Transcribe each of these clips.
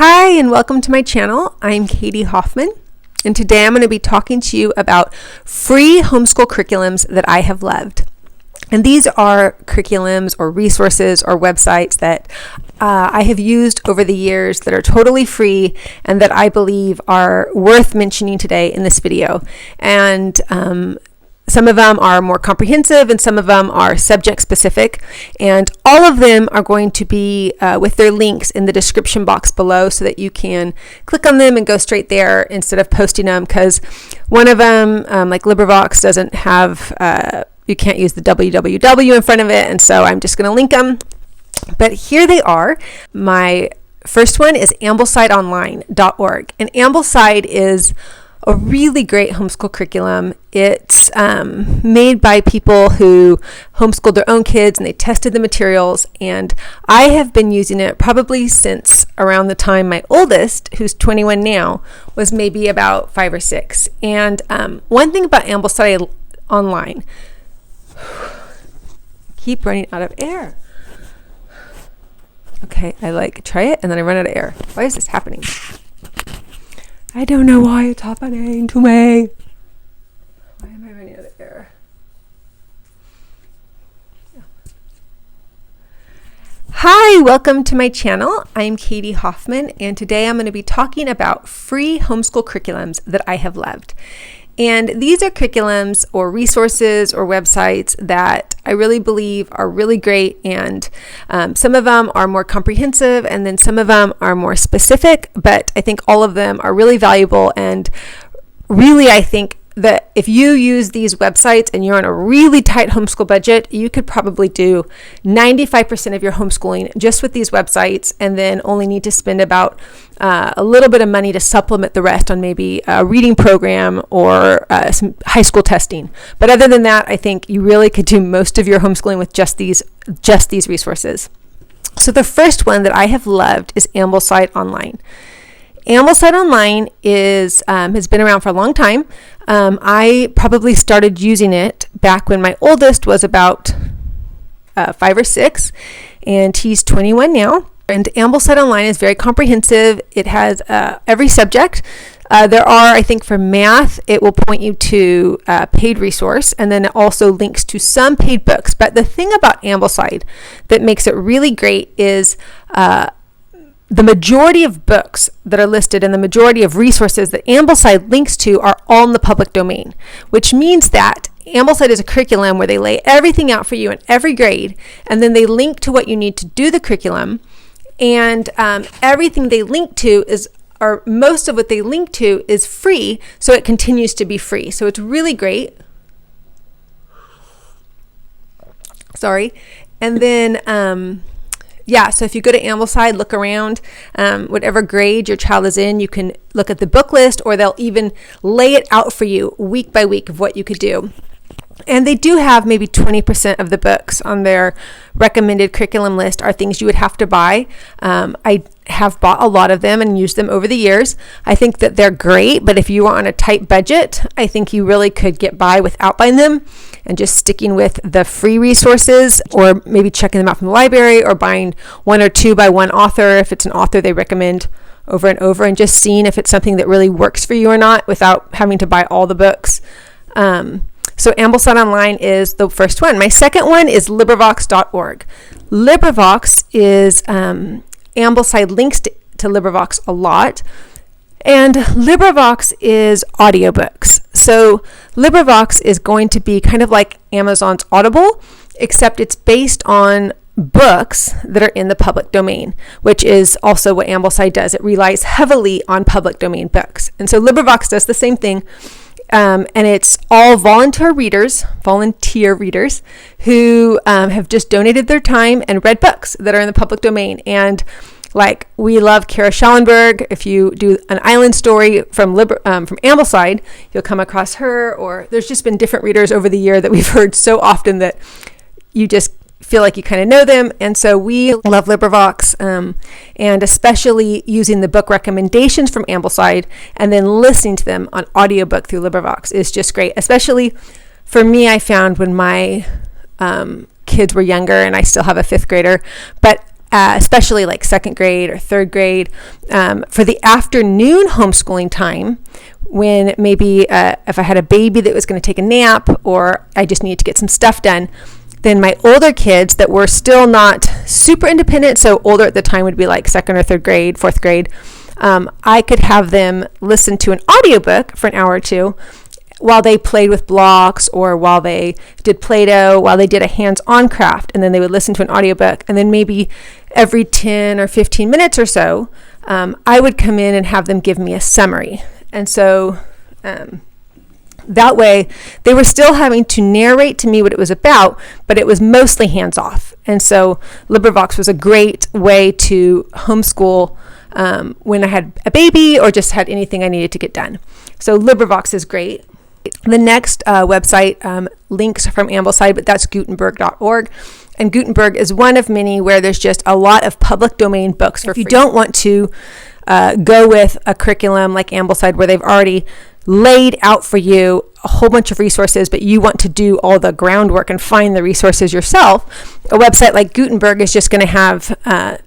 Hi, and welcome to my channel. I'm Katie Hoffman, and today I'm going to be talking to you about free homeschool curriculums that I have loved. And these are curriculums or resources or websites that I have used over the years that are totally free and that I believe are worth mentioning today in this video. And some of them are more comprehensive and some of them are subject specific, and all of them are going to be with their links in the description box below so that you can click on them and go straight there instead of posting them, because one of them, like LibriVox, doesn't have, you can't use the www in front of it, and so I'm just going to link them. But here they are. My first one is AmblesideOnline.org, and Ambleside is a really great homeschool curriculum. It's made by people who homeschooled their own kids, and they tested the materials, and I have been using it probably since around the time my oldest, who's 21 now, was maybe about 5 or 6. And one thing about Ambleside Online, keep running out of air. Okay, I try it and then I run out of air. Why is this happening? I don't know why it's happening to me. Why am I running out of air? Yeah. Hi, welcome to my channel. I'm Katie Hoffman, and today I'm going to be talking about free homeschool curriculums that I have loved. And these are curriculums or resources or websites that I really believe are really great, and some of them are more comprehensive and then some of them are more specific, but I think all of them are really valuable. And really, I think that if you use these websites and you're on a really tight homeschool budget, you could probably do 95% of your homeschooling just with these websites, and then only need to spend about a little bit of money to supplement the rest on maybe a reading program or some high school testing. But other than that, I think you really could do most of your homeschooling with just these resources. So the first one that I have loved is Ambleside Online. Ambleside Online is has been around for a long time. I probably started using it back when my oldest was about 5 or 6, and he's 21 now. And Ambleside Online is very comprehensive. It has every subject. There are, I think for math, it will point you to a paid resource, and then it also links to some paid books. But the thing about Ambleside that makes it really great is the majority of books that are listed and the majority of resources that Ambleside links to are all in the public domain, which means that Ambleside is a curriculum where they lay everything out for you in every grade, and then they link to what you need to do the curriculum. And everything they link to or most of what they link to is free, so it continues to be free. So it's really great. Sorry. And then, so if you go to Ambleside, look around, whatever grade your child is in, you can look at the book list, or they'll even lay it out for you week by week of what you could do. And they do have maybe 20% of the books on their recommended curriculum list are things you would have to buy. I have bought a lot of them and used them over the years. I think that they're great, but if you are on a tight budget, I think you really could get by without buying them and just sticking with the free resources, or maybe checking them out from the library, or buying 1 or 2 by one author if it's an author they recommend over and over, and just seeing if it's something that really works for you or not without having to buy all the books. So Ambleside Online is the first one. My second one is LibriVox.org. LibriVox is, Ambleside links to LibriVox a lot, and LibriVox is audiobooks. So LibriVox is going to be kind of like Amazon's Audible, except it's based on books that are in the public domain, which is also what Ambleside does. It relies heavily on public domain books. And so LibriVox does the same thing. And it's all volunteer readers who have just donated their time and read books that are in the public domain. And like, we love Kara Schellenberg. If you do an island story from Ambleside, you'll come across her. Or there's just been different readers over the year that we've heard so often that you just feel like you kind of know them. And so we love LibriVox, and especially using the book recommendations from Ambleside and then listening to them on audiobook through LibriVox is just great. Especially for me, I found when my kids were younger, and I still have a 5th grader, but especially like second grade or third grade, for the afternoon homeschooling time, when maybe if I had a baby that was going to take a nap or I just needed to get some stuff done, then my older kids that were still not super independent, so older at the time would be like second or third grade, fourth grade, I could have them listen to an audiobook for an hour or two while they played with blocks or while they did Play-Doh, while they did a hands-on craft, and then they would listen to an audiobook. And then maybe every 10 or 15 minutes or so, I would come in and have them give me a summary. And so that way they were still having to narrate to me what it was about, but it was mostly hands-off. And so LibriVox was a great way to homeschool when I had a baby or just had anything I needed to get done. So LibriVox is great. The next website links from Ambleside, but that's Gutenberg.org. And Gutenberg is one of many where there's just a lot of public domain books for free. If you don't want to go with a curriculum like Ambleside where they've already laid out for you a whole bunch of resources, but you want to do all the groundwork and find the resources yourself, a website like Gutenberg is just going to have a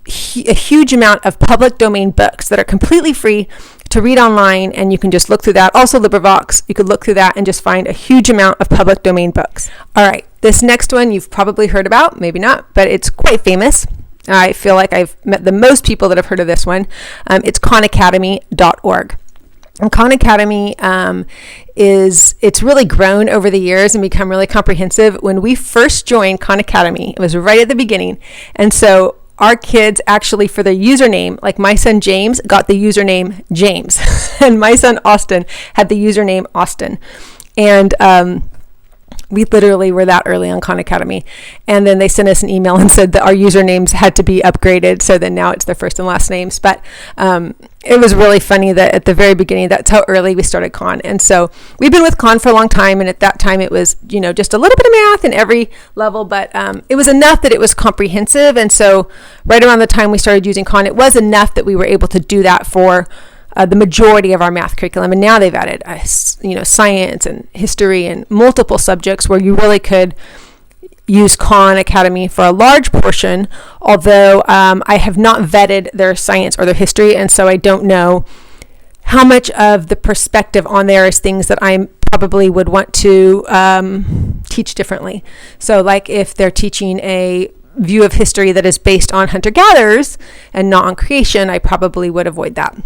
huge amount of public domain books that are completely free to read online, and you can just look through that. Also LibriVox, you could look through that and just find a huge amount of public domain books. All right, this next one you've probably heard about, maybe not, but it's quite famous. I feel like I've met the most people that have heard of this one. It's khanacademy.org. And Khan Academy it's really grown over the years and become really comprehensive. When we first joined Khan Academy, it was right at the beginning. And so our kids actually, for their username, like my son James got the username James, and my son Austin had the username Austin. And we literally were that early on Khan Academy. And then they sent us an email and said that our usernames had to be upgraded. So then now it's their first and last names. But it was really funny that at the very beginning, that's how early we started Khan. And so we've been with Khan for a long time. And at that time, it was, just a little bit of math in every level. But it was enough that it was comprehensive. And so right around the time we started using Khan, it was enough that we were able to do that for the majority of our math curriculum. And now they've added, science and history and multiple subjects where you really could use Khan Academy for a large portion, although I have not vetted their science or their history, and so I don't know how much of the perspective on there is things that I probably would want to teach differently. So like if they're teaching a view of history that is based on hunter-gatherers and not on creation, I probably would avoid that.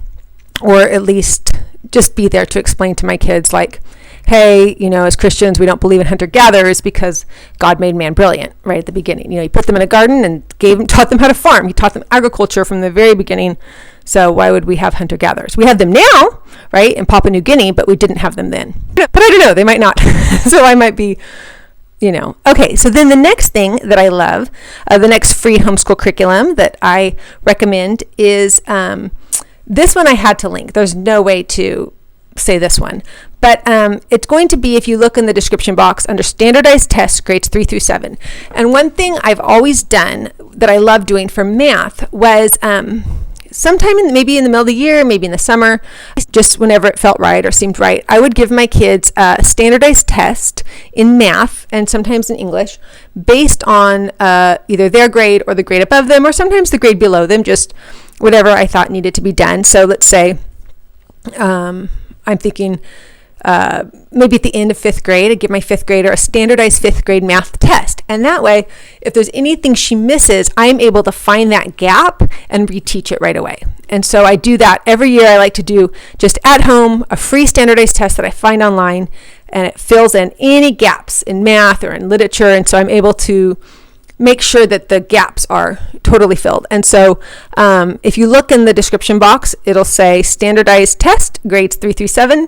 Or at least just be there to explain to my kids, like, hey, as Christians, we don't believe in hunter-gatherers because God made man brilliant right at the beginning. He put them in a garden and taught them how to farm. He taught them agriculture from the very beginning. So why would we have hunter-gatherers? We have them now, right, in Papua New Guinea, but we didn't have them then. But I don't know, they might not. So I might be, Okay, so then the next thing that I love, the next free homeschool curriculum that I recommend is this one I had to link. There's no way to say this one. But it's going to be, if you look in the description box, under standardized tests, grades 3 through 7. And one thing I've always done that I love doing for math was sometime maybe in the middle of the year, maybe in the summer, just whenever it felt right or seemed right, I would give my kids a standardized test in math and sometimes in English based on either their grade or the grade above them, or sometimes the grade below them, just whatever I thought needed to be done. So let's say I'm thinking maybe at the end of 5th grade, I'd give my 5th grader a standardized 5th grade math test. And that way, if there's anything she misses, I'm able to find that gap and reteach it right away. And so I do that every year. I like to do just at home a free standardized test that I find online, and it fills in any gaps in math or in literature. And so I'm able to make sure that the gaps are totally filled. And so if you look in the description box, it'll say standardized test, grades 3 through 7,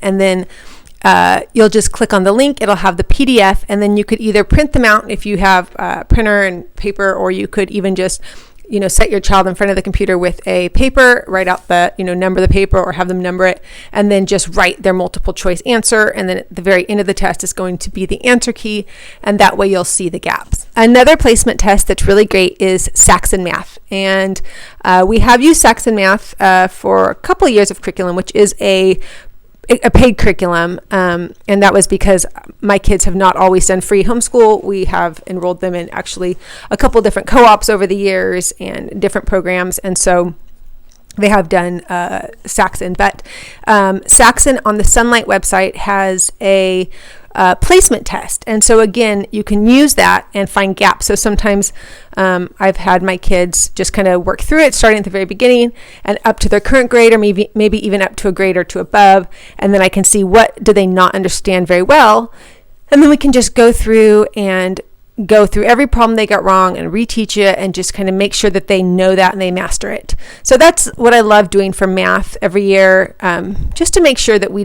and then you'll just click on the link. It'll have the PDF, and then you could either print them out if you have a printer and paper, or you could even just set your child in front of the computer with a paper, write out the, number the paper, or have them number it, and then just write their multiple choice answer. And then at the very end of the test is going to be the answer key. And that way you'll see the gaps. Another placement test that's really great is Saxon Math. And we have used Saxon Math for a couple of years of curriculum, which is a a paid curriculum, and that was because my kids have not always done free homeschool. We have enrolled them in actually a couple different co-ops over the years and different programs, and so they have done Saxon. But Saxon on the Sunlight website has a placement test, and so again, you can use that and find gaps. So sometimes I've had my kids just kind of work through it, starting at the very beginning and up to their current grade, or maybe even up to a grade or two above, and then I can see what do they not understand very well, and then we can just go through every problem they got wrong and reteach it and just kind of make sure that they know that and they master it. So that's what I love doing for math every year, just to make sure that we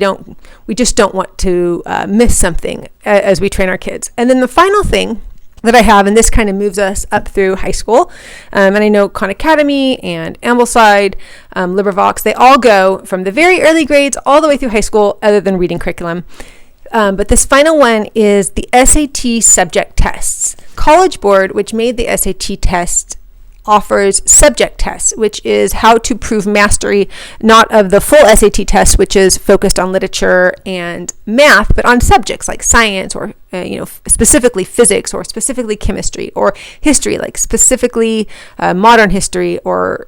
just don't want to miss something as we train our kids. And then the final thing that I have, and this kind of moves us up through high school, and I know Khan Academy and Ambleside, LibriVox, they all go from the very early grades all the way through high school, other than reading curriculum. But this final one is the SAT subject tests. College Board, which made the SAT test, offers subject tests, which is how to prove mastery, not of the full SAT test, which is focused on literature and math, but on subjects like science, or specifically physics, or specifically chemistry, or history, like specifically modern history, or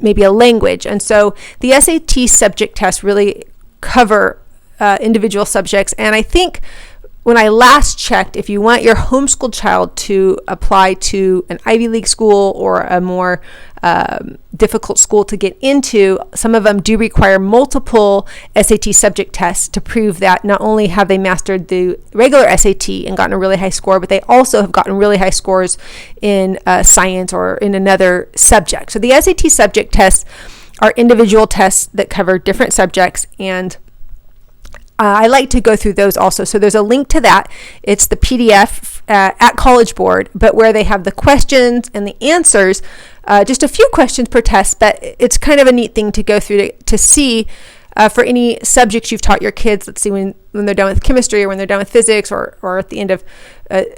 maybe a language. And so the SAT subject tests really cover individual subjects. And I think when I last checked, if you want your homeschool child to apply to an Ivy League school or a more difficult school to get into, some of them do require multiple SAT subject tests to prove that not only have they mastered the regular SAT and gotten a really high score, but they also have gotten really high scores in science or in another subject. So the SAT subject tests are individual tests that cover different subjects, and I like to go through those also. So there's a link to that. It's the PDF at College Board, but where they have the questions and the answers, just a few questions per test, but it's kind of a neat thing to go through to see for any subjects you've taught your kids. Let's see, when they're done with chemistry, or when they're done with physics, or at the end of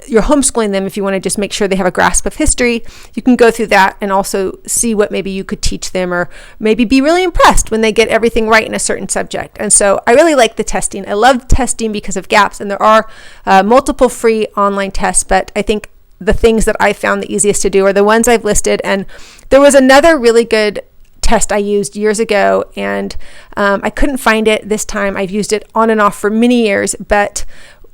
you're homeschooling them, if you want to just make sure they have a grasp of history, you can go through that and also see what maybe you could teach them, or maybe be really impressed when they get everything right in a certain subject. And so I really like the testing. I love testing because of gaps, and there are multiple free online tests, but I think the things that I found the easiest to do are the ones I've listed. And there was another really good test I used years ago, and I couldn't find it this time. I've used it on and off for many years, but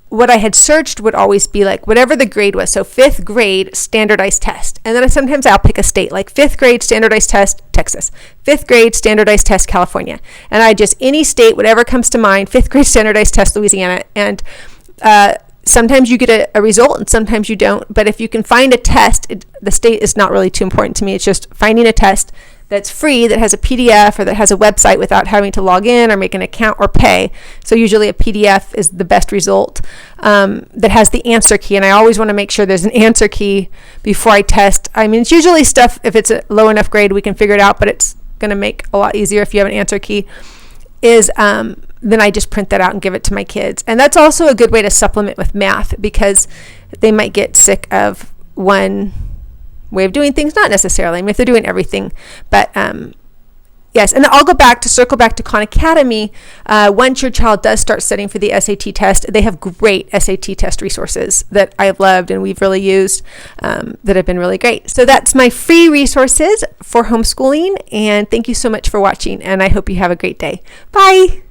what I had searched would always be like whatever the grade was. So 5th grade standardized test. And then sometimes I'll pick a state, like 5th grade standardized test, Texas. 5th grade standardized test, California. And I just, any state, whatever comes to mind, 5th grade standardized test, Louisiana. And sometimes you get a result and sometimes you don't. But if you can find a test, the state is not really too important to me. It's just finding a test that's free, that has a PDF, or that has a website without having to log in or make an account or pay. So usually a PDF is the best result, that has the answer key. And I always want to make sure there's an answer key before I test. I mean, it's usually stuff, if it's a low enough grade, we can figure it out, but it's going to make a lot easier if you have an answer key, then I just print that out and give it to my kids. And that's also a good way to supplement with math, because they might get sick of one way of doing things, not necessarily, I mean, if they're doing everything, but yes. And I'll circle back to Khan Academy. Once your child does start studying for the SAT test, they have great SAT test resources that I've loved and we've really used, that have been really great. So that's my free resources for homeschooling, and thank you so much for watching, and I hope you have a great day. Bye.